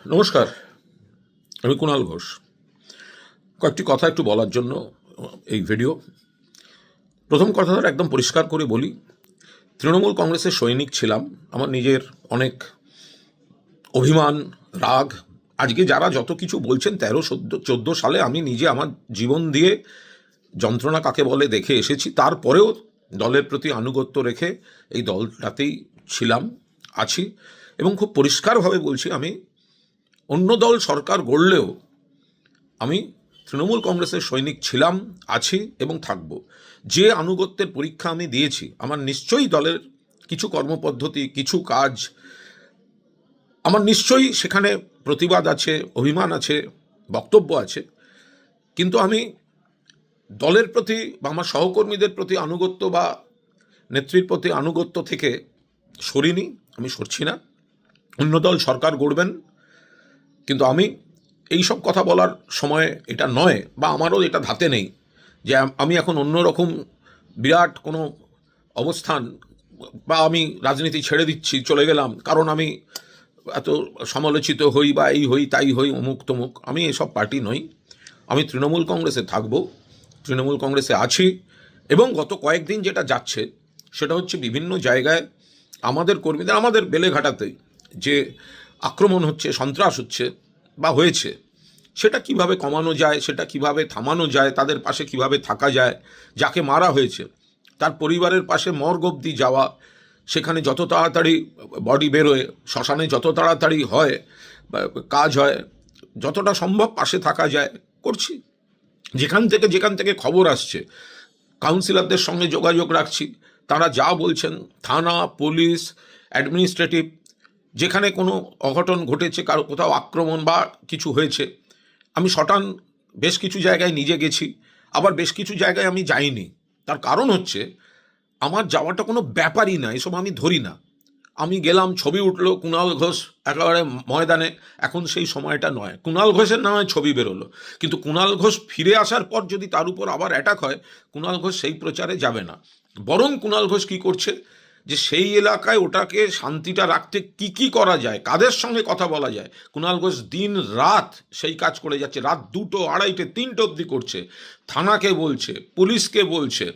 নমস্কার, আমি কুণাল ঘোষ। কয়েকটি কথা একটু বলার জন্য এই ভিডিও। প্রথম কথাটা একদম পরিষ্কার করে বলি, তৃণমূল কংগ্রেসের সৈনিক ছিলাম। আমার নিজের অনেক অভিমান, রাগ। আজকে যারা যত কিছু বলছেন 13-14 সালে আমি নিজে আমার জীবন দিয়ে যন্ত্রণা কাকে বলে দেখে এসেছি। তারপরেও দলের প্রতি আনুগত্য রেখে এই দলটাতেই ছিলাম, আছি। এবং খুব পরিষ্কারভাবে বলছি, আমি অন্য দল সরকার গড়লেও আমি তৃণমূল কংগ্রেসের সৈনিক ছিলাম, আছি এবং থাকব। যে আনুগত্যের পরীক্ষা আমি দিয়েছি, আমার নিশ্চয়ই দলের কিছু কর্মপদ্ধতি, কিছু কাজ, আমার নিশ্চয়ই সেখানে প্রতিবাদ আছে, অভিমান আছে, বক্তব্য আছে। কিন্তু আমি দলের প্রতি বা আমার সহকর্মীদের প্রতি আনুগত্য বা নেত্রীর প্রতি আনুগত্য থেকে সরিনি, আমি সরছি না। অন্য দল সরকার গড়বেন, কিন্তু আমি এই সব কথা বলার সময় এটা নয়, বা আমারও এটা ধাতে নেই যে আমি এখন অন্যরকম বিরাট কোনো অবস্থান বা আমি রাজনীতি ছেড়ে দিচ্ছি, চলে গেলাম কারণ আমি এত সমালোচিত হই বা এই হই তাই হই, অমুক তমুক। আমি এসব পার্টি নই। আমি তৃণমূল কংগ্রেসে থাকব, তৃণমূল কংগ্রেসে আছি। এবং গত কয়েকদিন যেটা যাচ্ছে সেটা হচ্ছে বিভিন্ন জায়গায় আমাদের কর্মীদের, আমাদের বেলেঘাটাতে যে আক্রমণ হচ্ছে, সন্ত্রাস হচ্ছে বা হয়েছে, সেটা কিভাবে কমানো যায়, সেটা কিভাবে থামানো যায়, তাদের পাশে কিভাবে থাকা যায়। যাকে মারা হয়েছে তার পরিবারের পাশে মর্গ অবধি যাওয়া, সেখানে যত তাড়াতাড়ি বডি বেরোয়, শ্মশানে যত তাড়াতাড়ি হয় কাজ হয়, যতটা সম্ভব পাশে থাকা যায় করছি। যেখান থেকে খবর আসছে, কাউন্সিলরদের সঙ্গে যোগাযোগ রাখছি। তারা যা বলছেন, থানা, পুলিশ, অ্যাডমিনিস্ট্রেটিভ, যেখানে কোনো অঘটন ঘটেছে, কারো কোথাও আক্রমণ বা কিছু হয়েছে, আমি সটান বেশ কিছু জায়গায় নিজে গেছি, আবার বেশ কিছু জায়গায় আমি যাইনি। তার কারণ হচ্ছে আমার যাওয়াটা কোনো ব্যাপারই না, এসব আমি ধরি না। আমি গেলাম, ছবি উঠলো, কুণাল ঘোষ একেবারে ময়দানে। এখন সেই সময়টা নয়। কুণাল ঘোষের নামে ছবি বেরোলো, কিন্তু কুণাল ঘোষ ফিরে আসার পর যদি তার উপর আবার অ্যাটাক হয়, কুণাল ঘোষ সেই প্রচারে যাবে না। বরং কুণাল ঘোষ কী করছে, যে সেই এলাকায় ওটাকে শান্তিটা রাখতে কি কি করা যায়, কাদের সঙ্গে কথা বলা যায়, কুণাল ঘোষ দিন রাত সেই কাজ করে যাচ্ছে। রাত 2টো, 2:30, 3টে অবধি করছে। থানাকে বলছে, পুলিশকে বলছে,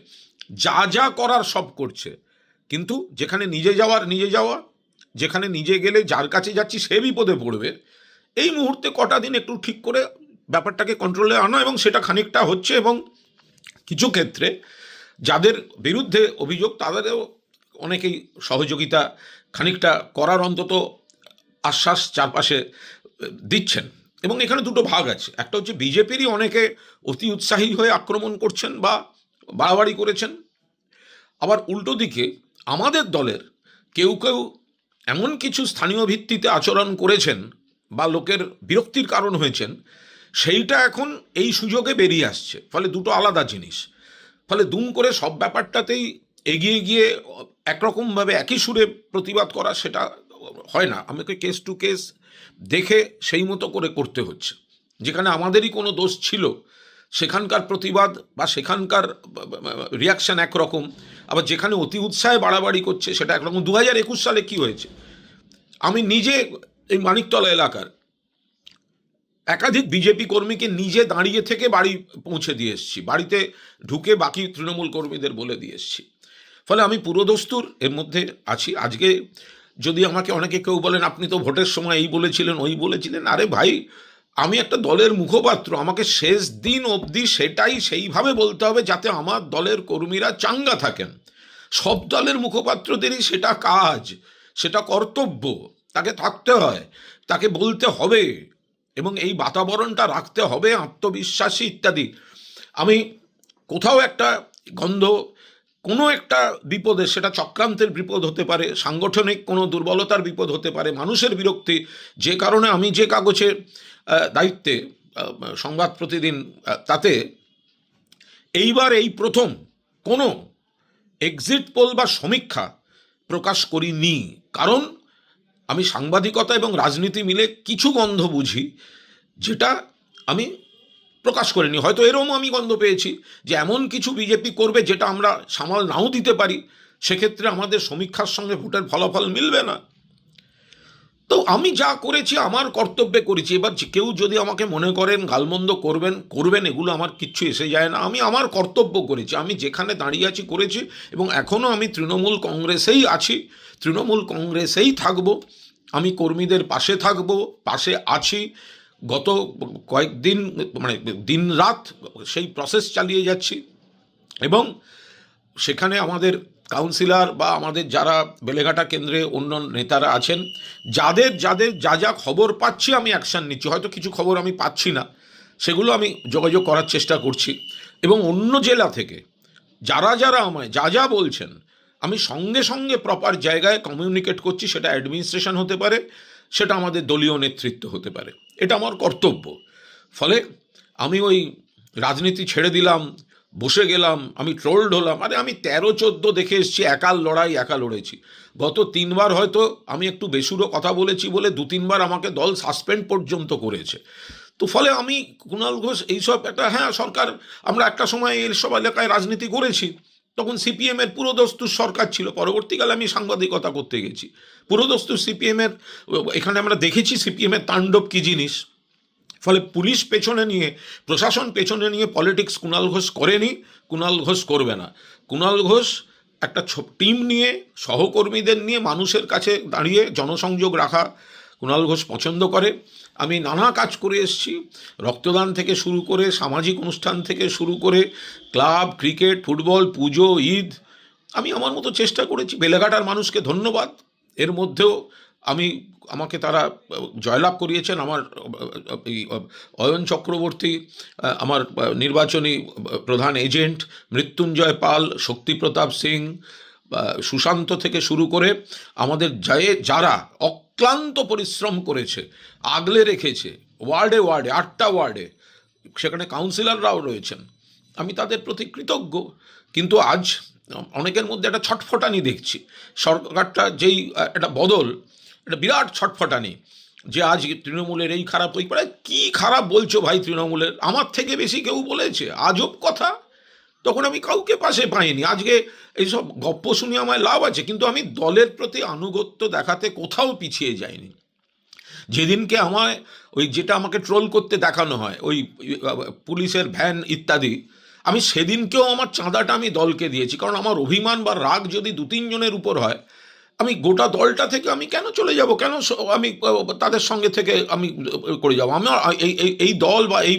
যা যা করার সব করছে। কিন্তু যেখানে নিজে যাওয়া, যেখানে নিজে গেলে যার কাছে যাচ্ছি সে বিপদে পড়বে, এই মুহূর্তে কটা দিন একটু ঠিক করে ব্যাপারটাকে কন্ট্রোলে আনা, এবং সেটা খানিকটা হচ্ছে। এবং কিছু ক্ষেত্রে যাদের বিরুদ্ধে অভিযোগ তাদেরও অনেকেই সহযোগিতা খানিকটা করার অন্তত আশ্বাস চারপাশে দিচ্ছেন। এবং এখানে দুটো ভাগ আছে। একটা হচ্ছে বিজেপিরই অনেকে অতি উৎসাহী হয়ে আক্রমণ করছেন বা বাড়াবাড়ি করেছেন। আবার উল্টো দিকে আমাদের দলের কেউ কেউ এমন কিছু স্থানীয় ভিত্তিতে আচরণ করেছেন বা লোকের বিরক্তির কারণ হয়েছেন, সেইটা এখন এই সুযোগে বেরিয়ে আসছে। ফলে দুটো আলাদা জিনিস। ফলে দুম করে সব ব্যাপারটাতেই এগিয়ে গিয়ে একরকমভাবে একই সুরে প্রতিবাদ করা, সেটা হয় না। আমাকে কেস টু কেস দেখে সেই মতো করে করতে হচ্ছে। যেখানে আমাদেরই কোনো দোষ ছিল, সেখানকার প্রতিবাদ বা সেখানকার রিয়াকশান একরকম। আবার যেখানে অতি উৎসাহে বাড়াবাড়ি করছে সেটা একরকম। 2021 সালে কি হয়েছে, আমি নিজে এই মানিকতলা এলাকার একাধিক বিজেপি কর্মীকে নিজে দাঁড়িয়ে থেকে বাড়ি পৌঁছে দিয়ে এসেছি, বাড়িতে ঢুকে বাকি তৃণমূল কর্মীদের বলে দিয়ে এসেছি। ফলে আমি পুরোদস্তুর এর মধ্যে আছি। আজকে যদি আমাকে অনেকে কেউ বলেন আপনি তো ভোটের সময় এই বলেছিলেন ওই বলেছিলেন, আরে ভাই, আমি একটা দলের মুখপাত্র, আমাকে শেষ দিন অবধি সেটাই সেইভাবে বলতে হবে যাতে আমার দলের কর্মীরা চাঙ্গা থাকেন। সব দলের মুখপাত্রদেরই সেটা কাজ, সেটা কর্তব্য, তাকে থাকতে হয়, তাকে বলতে হবে এবং এই বাতাবরণটা রাখতে হবে, আত্মবিশ্বাসী ইত্যাদি। আমি কোথাও একটা গন্ধ, কোনো একটা বিপদে, সেটা চক্রান্তের বিপদ হতে পারে, সাংগঠনিক কোনো দুর্বলতার বিপদ হতে পারে, মানুষের বিরক্তি, যে কারণে আমি যে কাগজে দায়িত্বে সংবাদ প্রতিদিন, তাতে এইবার এই প্রথম কোনো এক্সিট পোল বা সমীক্ষা প্রকাশ করিনি। কারণ আমি সাংবাদিকতা এবং রাজনীতি মিলে কিছু গন্ধ বুঝি, যেটা আমি প্রকাশ করিনি। হয়তো এরকম আমি গন্ধ পেয়েছি যে এমন কিছু বিজেপি করবে যেটা আমরা সামাল নাও দিতে পারি, সেক্ষেত্রে আমাদের সমীক্ষার সঙ্গে ভোটের ফলাফল মিলবে না। তো আমি যা করেছি আমার কর্তব্যে করেছি। এবার কেউ যদি আমাকে মনে করেন গালমন্দ করবেন, এগুলো আমার কিচ্ছু এসে যায় না। আমি আমার কর্তব্য করেছি, আমি যেখানে দাঁড়িয়ে আছি করেছি, এবং এখনও আমি তৃণমূল কংগ্রেসেই আছি, তৃণমূল কংগ্রেসেই থাকব। আমি কর্মীদের পাশে থাকব, পাশে আছি। গত কয়েকদিন মানে দিন রাত সেই প্রসেস চালিয়ে যাচ্ছি, এবং সেখানে আমাদের কাউন্সিলর বা আমাদের যারা বেলেঘাটা কেন্দ্রে অন্য নেতারা আছেন, যাদের যাদের যা যা খবর পাচ্ছি আমি অ্যাকশান নিচ্ছি। হয়তো কিছু খবর আমি পাচ্ছি না, সেগুলো আমি যোগাযোগ করার চেষ্টা করছি, এবং অন্য জেলা থেকে যারা যারা আমায় যা যা বলছেন আমি সঙ্গে সঙ্গে প্রপার জায়গায় কমিউনিকেট করছি। সেটা অ্যাডমিনিস্ট্রেশন হতে পারে, সেটা আমাদের দলীয় নেতৃত্ব হতে পারে, এটা আমার কর্তব্য। ফলে আমি ওই রাজনীতি ছেড়ে দিলাম, বসে গেলাম, আমি ট্রোলড হলাম। আরে আমি 13-14 দেখে এসেছি, একা লড়াই একা লড়েছি। গত 3বার হয়তো আমি একটু বেসুরো কথা বলেছি বলে 2-3বার আমাকে দল সাসপেন্ড পর্যন্ত করেছে। তো ফলে আমি কুণাল ঘোষ এইসব একটা, হ্যাঁ সরকার, আমরা একটা সময় এইসব এলাকায় রাজনীতি করেছি, তখন সিপিএমের পুরোদস্তুর সরকার ছিল। পরবর্তীকালে আমি সাংবাদিকতা করতে গেছি, পুরোদস্তুর সিপিএমের, এখানে আমরা দেখেছি সিপিএমের তাণ্ডব কী জিনিস। ফলে পুলিশ পেছনে নিয়ে, প্রশাসন পেছনে নিয়ে পলিটিক্স কুণাল ঘোষ করেনি, কুণাল ঘোষ করবে না। কুণাল ঘোষ একটা টিম নিয়ে, সহকর্মীদের নিয়ে মানুষের কাছে দাঁড়িয়ে জনসংযোগ রাখা কুণাল ঘোষ পছন্দ করে। আমি নানা কাজ করে এসেছি, রক্তদান থেকে শুরু করে, সামাজিক অনুষ্ঠান থেকে শুরু করে, ক্লাব, ক্রিকেট, ফুটবল, পুজো, ঈদ, আমি আমার মতো চেষ্টা করেছি। বেলেঘাটার মানুষকে ধন্যবাদ। এর মধ্যেও আমাকে তারা জয়লাভ করিয়েছেন। আমার এই অয়ন চক্রবর্তী, আমার নির্বাচনী প্রধান এজেন্ট মৃত্যুঞ্জয় পাল, শক্তিপ্রতাপ সিং, সুশান্ত থেকে শুরু করে আমাদের যারা অক্লান্ত পরিশ্রম করেছে, আগলে রেখেছে ওয়ার্ডে ওয়ার্ডে, 8টা ওয়ার্ডে, সেখানে কাউন্সিলররাও রয়েছেন, আমি তাদের প্রতি কৃতজ্ঞ। কিন্তু আজ অনেকের মধ্যে একটা ছটফটানি দেখছি। সরকারটা যেই একটা বদল, একটা বিরাট ছটফটানি, যে আজ তৃণমূলের এই খারাপ, ওই পারে। কী খারাপ বলছো ভাই তৃণমূলের? আমার থেকে বেশি কেউ বলেছে? আজব কথা। তখন আমি কাউকে পাশে পাইনি। আজকে এইসব গপ্প শুনে আমায় লাভ আছে, কিন্তু আমি দলের প্রতি আনুগত্য দেখাতে কোথাও পিছিয়ে যাইনি। যেদিনকে আমায় যেটা আমাকে ট্রোল করতে দেখানো হয়, ওই পুলিশের ভ্যান ইত্যাদি, আমি সেদিনকেও আমার চাঁদাটা আমি দলকে দিয়েছি। কারণ আমার অভিমান বা রাগ যদি 2-3 জনের উপর হয়, আমি গোটা দলটা থেকে আমি কেন চলে যাব? কেন আমি তাদের সঙ্গে থেকে আমি করে যাব? আমি এই দল বা এই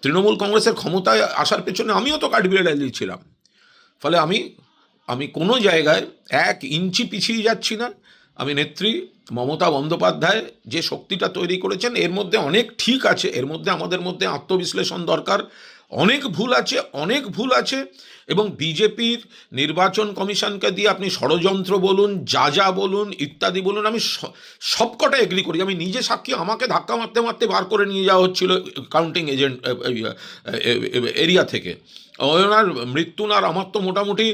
তৃণমূল কংগ্রেসের ক্ষমতায় আসার পেছনে আমিও তো কাঠবিড়ালি দিয়েছিলাম। ফলে আমি কোনো জায়গায় 1 ইঞ্চি পিছিয়ে যাচ্ছি না। আমি নেত্রী মমতা বন্দ্যোপাধ্যায় যে শক্তিটা তৈরি করেছেন, এর মধ্যে অনেক ঠিক আছে, এর মধ্যে আমাদের মধ্যে আত্মবিশ্লেষণ দরকার। অনেক ভুল আছে, এবং বিজেপির নির্বাচন কমিশনকে দিয়ে আপনি ষড়যন্ত্র বলুন, যা বলুন, ইত্যাদি বলুন, আমি সবকটা এগ্রি করি। আমি নিজে সাক্ষী, আমাকে ধাক্কা মারতে মারতে বার করে নিয়ে যাওয়া হচ্ছিল কাউন্টিং এজেন্ট এরিয়া থেকে। ওনার মৃত্যুনার আমার তো মোটামুটি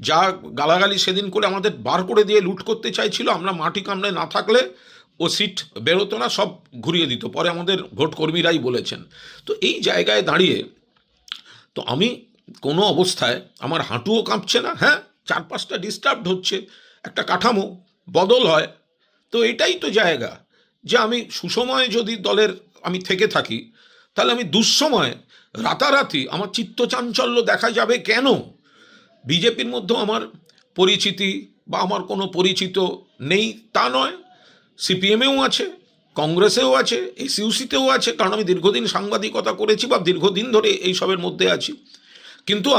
যা গালাগালি সেদিন করে আমাদের বার করে দিয়ে লুট করতে চাইছিল, আমরা মাটি কামড়ে না থাকলে ও সিট বেরোতো না, সব ঘুরিয়ে দিত, পরে আমাদের ভোট কর্মীরাই বলেছেন। তো এই জায়গায় দাঁড়িয়ে তো আমি কোনো অবস্থায়, আমার হাঁটুও কাঁপছে না। হ্যাঁ, 4-5টা ডিস্টার্বড হচ্ছে, একটা কাঠামো বদল হয়, তো এটাই তো জায়গা যে আমি সুসময়ে যদি দলের আমি থেকে থাকি, তাহলে আমি দুঃসময় রাতারাতি আমার চিত্তচাঞ্চল্য দেখা যাবে কেন? বিজেপির মধ্যেও আমার পরিচিতি বা আমার কোনো পরিচিত নেই তা নয়, সিপিএমেও আছে, কংগ্রেসেও আছে, এসইউসিতেও আছে, কারণ আমি দীর্ঘদিন সাংবাদিকতা করেছি বা দীর্ঘদিন ধরে এইসবের মধ্যে আছি। কিন্তু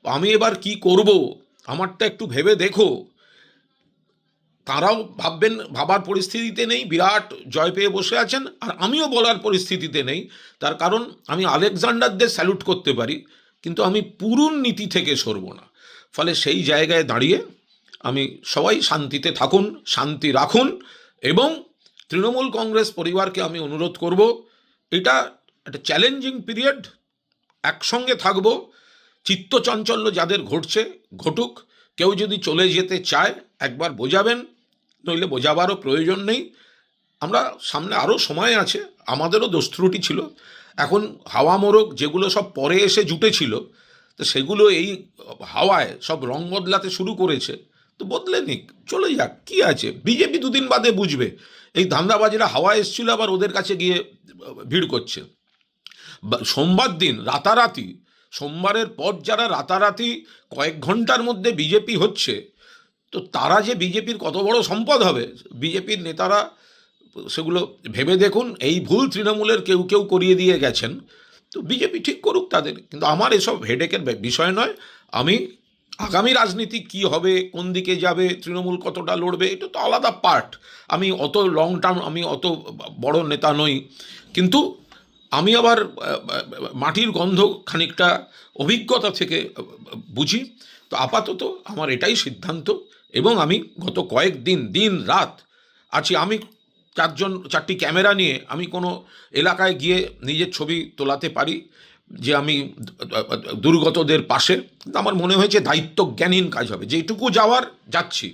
আমি এবার কি করব, আমারটা একটু ভেবে দেখো। তারাও ভাবার পরিস্থিতিতে নেই, বিরাট জয় পেয়ে বসে আছেন, আর আমিও বলার পরিস্থিতিতে নেই। তার কারণ আমি আলেকজান্ডারদের স্যালুট করতে পারি, কিন্তু আমি পুরুন নীতি থেকে সরব না। ফলে সেই জায়গায় দাঁড়িয়ে আমি সবাই শান্তিতে থাকুন, শান্তি রাখুন, এবং তৃণমূল কংগ্রেস পরিবারকে আমি অনুরোধ করব, এটা একটা চ্যালেঞ্জিং পিরিয়ড, একসঙ্গে থাকবো। চিত্তচাঞ্চল্য যাদের ঘটছে ঘটুক, কেউ যদি চলে যেতে চায় একবার বোঝাবেন, নইলে বোঝাবারও প্রয়োজন নেই। আমরা সামনে আরও সময় আছে, আমাদেরও দোষ ত্রুটি ছিল। এখন হাওয়া মোড়ক যেগুলো সব পরে এসে জুটেছিল, তো সেগুলো এই হাওয়ায় সব রং বদলাতে শুরু করেছে। তো বদলে নিক, চলে যাক, কী আছে? বিজেপি 2 দিন বাদে বুঝবে এই ধান্দাবাজিরা হাওয়া এসছিল, আবার ওদের কাছে গিয়ে ভিড় করছে। সোমবার দিন রাতারাতি, সোমবারের পর যারা রাতারাতি কয়েক ঘন্টার মধ্যে বিজেপি হচ্ছে, তো তারা যে বিজেপির কত বড় সম্পদ হবে, বিজেপির নেতারা সেগুলো ভেবে দেখুন। এই ভুল তৃণমূলের কেউ কেউ করিয়ে দিয়ে গেছেন, তো বিজেপি ঠিক করুক তাদের, কিন্তু আমার এসব হেডেকের বিষয় নয়। আমি আগামী রাজনীতি কি হবে, কোন দিকে যাবে, তৃণমূল কতটা লড়বে, এটা তো আলাদা পার্ট। আমি অত লং টার্ম, আমি অত বড় নেতা নই, কিন্তু আমি আবার মাটির গন্ধ খানিকটা অভিজ্ঞতা থেকে বুঝি। তো আপাতত আমার এটাই সিদ্ধান্ত, এবং আমি গত কয়েকদিন দিন রাত আছি। আমি চারটি ক্যামেরা নিয়ে আমি কোনো এলাকায় গিয়ে নিজের ছবি তোলাতে পারি যে আমি দুর্গতদের পাশে। আমার মনে হয়েছে দায়িত্বজ্ঞানহীন কাজ হবে। যেটুকু যাওয়ার যাচ্ছি,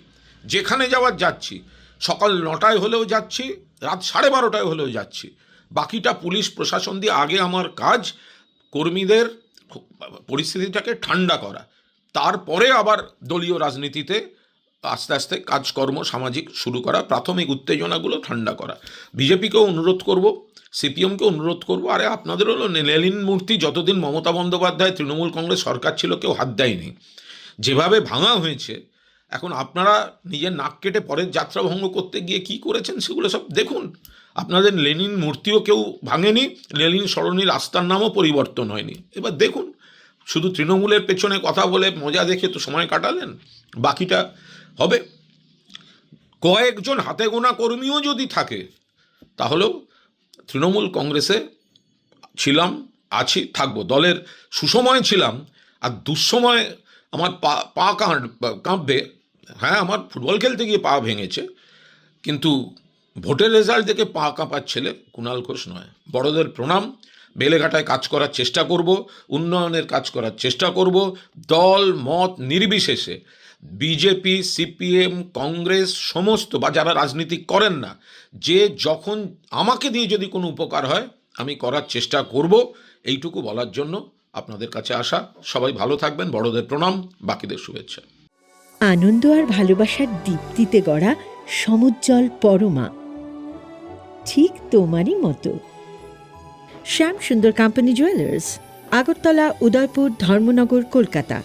যেখানে যাওয়ার যাচ্ছি, সকাল 9টায় হলেও যাচ্ছি, রাত 12:30টায় হলেও যাচ্ছি। বাকিটা পুলিশ প্রশাসন দিয়ে। আগে আমার কাজ কর্মীদের পরিস্থিতিটাকে ঠান্ডা করা, তারপরে আবার দলীয় রাজনীতিতে আস্তে আস্তে কাজকর্ম সামাজিক শুরু করা, প্রাথমিক উত্তেজনাগুলো ঠান্ডা করা। বিজেপিকেও অনুরোধ করব, সিপিএমকে অনুরোধ করব, আরে আপনাদের হলো লেনিন মূর্তি যতদিন মমতা বন্দ্যোপাধ্যায় তৃণমূল কংগ্রেস সরকার ছিল কেউ হাত দেয়নি, যেভাবে ভাঙা হয়েছে। এখন আপনারা নিজের নাক কেটে পরের যাত্রা ভঙ্গ করতে গিয়ে কি করেছেন সেগুলো সব দেখুন। আপনাদের লেনিন মূর্তিও কেউ ভাঙেনি, লেনিন সরণি রাস্তার নামও পরিবর্তন হয়নি। এবার দেখুন, শুধু তৃণমূলের পেছনে কথা বলে মজা দেখে তো সময় কাটালেন, বাকিটা হবে। কয়েকজন হাতে গোনা কর্মীও যদি থাকে, তাহলেও তৃণমূল কংগ্রেসে ছিলাম, আছি, থাকবো। দলের সুসময় ছিলাম, আর দুঃসময় আমার পা কাঁপবে। হ্যাঁ, আমার ফুটবল খেলতে গিয়ে পা ভেঙেছে, কিন্তু ভোটের রেজাল্ট দেখে পা কাঁপার ছেলে কুণাল ঘোষ নয়। বড়দের প্রণাম। বেলেঘাটায় কাজ করার চেষ্টা করব, উন্নয়নের কাজ করার চেষ্টা করব, দল মত নির্বিশেষে। বিজেপি, সিপিএম, কংগ্রেস সমস্ত, বা যারা রাজনীতি করেন না, যে যখন আমাকে দিয়ে যদি কোনো উপকার হয় আমি করার চেষ্টা করব, এইটুকু বলার জন্য আপনাদের কাছে আসা। সবাই ভালো থাকবেন। বড়দের প্রণাম, বাকিদের শুভেচ্ছা। আনন্দ আর ভালোবাসার দীপ্তিতে গড়া সমুজ্জ্বল পরমা, ঠিক তোমারই মতো। শ্যাম সুন্দর কোম্পানি জুয়েলার্স, আগরতলা, উদয়পুর, ধর্মনগর, কলকাতা।